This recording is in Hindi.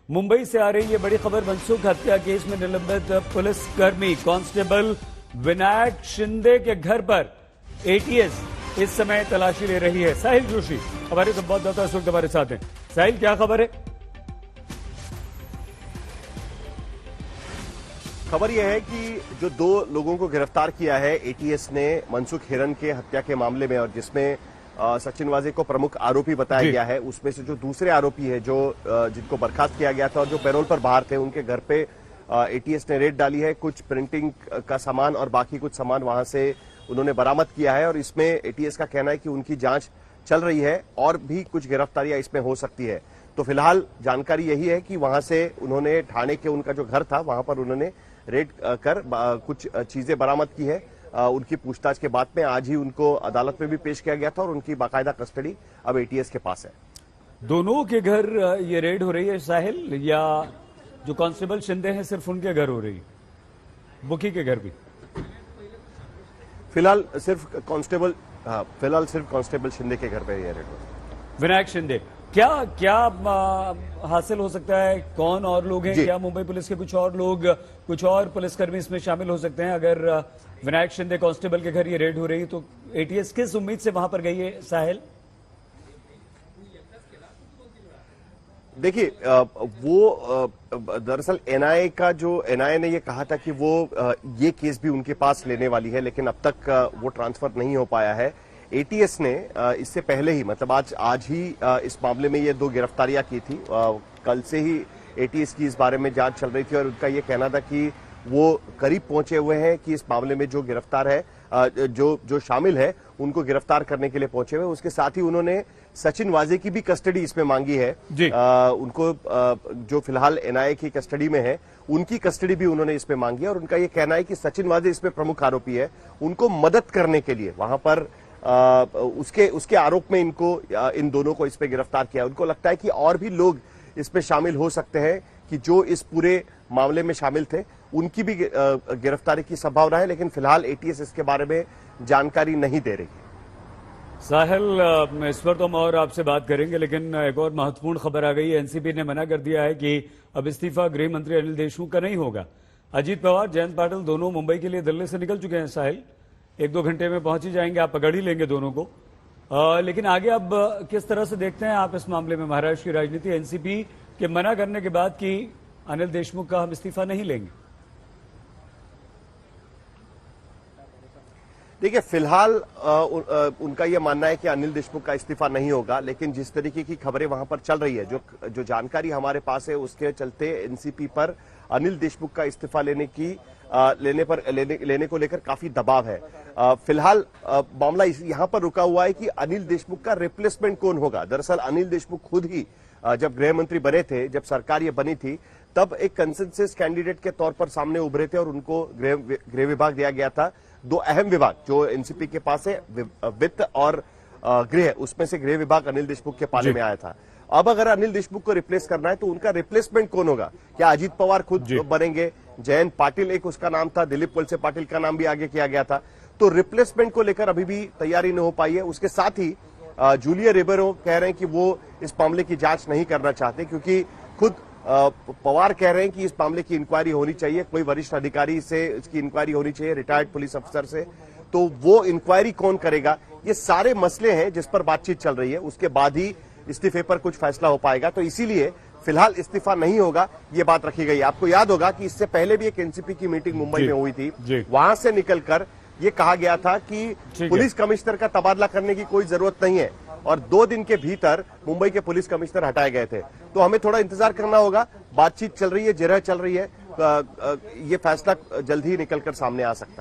मुंबई से आ रही ये बड़ी खबर, मनसुख हत्या केस में निलंबित पुलिसकर्मी कांस्टेबल विनायक शिंदे के घर पर एटीएस इस समय तलाशी ले रही है। साहिल जोशी हमारे संवाददाता इस वक्त हमारे साथ हैं। साहिल, क्या खबर है? खबर यह है कि जो दो लोगों को गिरफ्तार किया है एटीएस ने मनसुख हिरन के हत्या के मामले में, और जिसमें सचिन वाजे को प्रमुख आरोपी बताया गया है, उसमें से जो दूसरे आरोपी है जो जिनको बर्खास्त किया गया था और जो पैरोल पर बाहर थे, उनके घर पे एटीएस ने रेड डाली है। कुछ प्रिंटिंग का सामान और बाकी कुछ सामान वहां से उन्होंने बरामद किया है और इसमें एटीएस का कहना है कि उनकी जांच चल रही है और भी कुछ गिरफ्तारियां इसमें हो सकती है। तो फिलहाल जानकारी यही है कि वहां से उन्होंने ठाणे के उनका जो घर था वहां पर उन्होंने रेड कर कुछ चीजें बरामद की है। उनकी पूछताछ के बाद में आज ही उनको अदालत में भी पेश किया गया था और उनकी बाकायदा कस्टडी अब एटीएस के पास है। दोनों के घर ये रेड हो रही है साहिल, या जो कांस्टेबल शिंदे हैं सिर्फ उनके घर हो रही है? बुकी के घर भी? फिलहाल सिर्फ कांस्टेबल शिंदे के घर पे ये रेड हो रही है। विनायक शिंदे, क्या क्या हासिल हो सकता है? कौन और लोग हैं? क्या मुंबई पुलिस के कुछ और लोग, कुछ और पुलिसकर्मी इसमें शामिल हो सकते हैं? अगर विनायक शिंदे कांस्टेबल के घर ये रेड हो रही है तो एटीएस किस उम्मीद से वहां पर गई है साहिल? देखिए, वो दरअसल एनआईए ने ये कहा था कि वो ये केस भी उनके पास लेने वाली है, लेकिन अब तक वो ट्रांसफर नहीं हो पाया है। एटीएस ने इससे पहले ही, मतलब आज ही इस मामले में ये दो गिरफ्तारियां की थी। कल से ही एटीएस की इस बारे में जांच चल रही थी और उनका ये कहना था कि वो करीब पहुंचे हुए हैं कि इस मामले में जो गिरफ्तार है, जो शामिल है, उनको गिरफ्तार करने के लिए पहुंचे हुए। उसके साथ ही उन्होंने सचिन वाजे की भी कस्टडी इसमें मांगी है। उनको जो फिलहाल एनआईए की कस्टडी में है, उनकी कस्टडी भी उन्होंने इसमें मांगी है और उनका ये कहना है कि सचिन वाजे इसमें प्रमुख आरोपी है। उनको मदद करने के लिए वहां पर उसके आरोप में इन दोनों को इसमें गिरफ्तार किया। उनको लगता है कि और भी लोग इसमें शामिल हो सकते हैं कि जो इस पूरे मामले में शामिल थे, उनकी भी गिरफ्तारी की संभावना है, लेकिन फिलहाल एटीएस इसके बारे में जानकारी नहीं दे रही है। साहिल, इस पर तो हम और आपसे बात करेंगे, लेकिन एक और महत्वपूर्ण खबर आ गई है। एनसीपी ने मना कर दिया है कि अब इस्तीफा गृह मंत्री अनिल देशमुख का नहीं होगा। अजीत पवार, जयंत पाटिल दोनों मुंबई के लिए दिल्ली से निकल चुके हैं साहिल, 1-2 घंटे में पहुंच ही जाएंगे। आप पकड़ ही लेंगे दोनों को। लेकिन आगे अब किस तरह से देखते हैं आप इस मामले में महाराष्ट्र की राजनीति? एनसीपी के मना करने के बाद कि अनिल देशमुख का हम इस्तीफा नहीं लेंगे। देखिए, फिलहाल उनका यह मानना है कि अनिल देशमुख का इस्तीफा नहीं होगा, लेकिन जिस तरीके की खबरें वहां पर चल रही है, जो जानकारी हमारे पास है, उसके चलते एनसीपी पर अनिल देशमुख का इस्तीफा लेने को लेकर काफी दबाव है। फिलहाल मामला यहां पर रुका हुआ है कि अनिल देशमुख का रिप्लेसमेंट कौन होगा। दरअसल अनिल देशमुख खुद ही जब गृह मंत्री बने थे, जब सरकार ये बनी थी, तब एक कंसेंसस कैंडिडेट के तौर पर सामने उभरे थे और उनको गृह विभाग दिया गया था। 2 अहम विभाग जो एनसीपी के पास है, वित्त और गृह, उसमें से गृह विभाग अनिल देशमुख के पाले में आया था। अब अगर अनिल देशमुख को रिप्लेस करना है तो उनका रिप्लेसमेंट कौन होगा? क्या अजीत पवार खुद बनेंगे? जयंत पाटिल एक उसका नाम था, दिलीप वलसे पाटिल का नाम भी आगे किया गया था। तो रिप्लेसमेंट को लेकर अभी भी तैयारी नहीं हो पाई है। उसके साथ ही जूलिया रिबेरो कह रहे हैं कि वो इस मामले की जांच नहीं करना चाहते, क्योंकि खुद पवार कह रहे हैं कि इस मामले की इंक्वायरी होनी चाहिए, कोई वरिष्ठ अधिकारी से इसकी इंक्वायरी होनी चाहिए, रिटायर्ड पुलिस अफसर से। तो वो इंक्वायरी कौन करेगा? ये सारे मसले हैं जिस पर बातचीत चल रही है। उसके बाद ही इस्तीफे पर कुछ फैसला हो पाएगा। तो इसीलिए फिलहाल इस्तीफा नहीं होगा, ये बात रखी गई। आपको याद होगा कि इससे पहले भी एक एनसीपी की मीटिंग मुंबई में हुई थी। वहां से निकलकर ये कहा गया था कि पुलिस कमिश्नर का तबादला करने की कोई जरूरत नहीं है और 2 दिन के भीतर मुंबई के पुलिस कमिश्नर हटाए गए थे। तो हमें थोड़ा इंतजार करना होगा। बातचीत चल रही है, जिरह चल रही है, ये फैसला जल्द ही निकलकर सामने आ सकता है।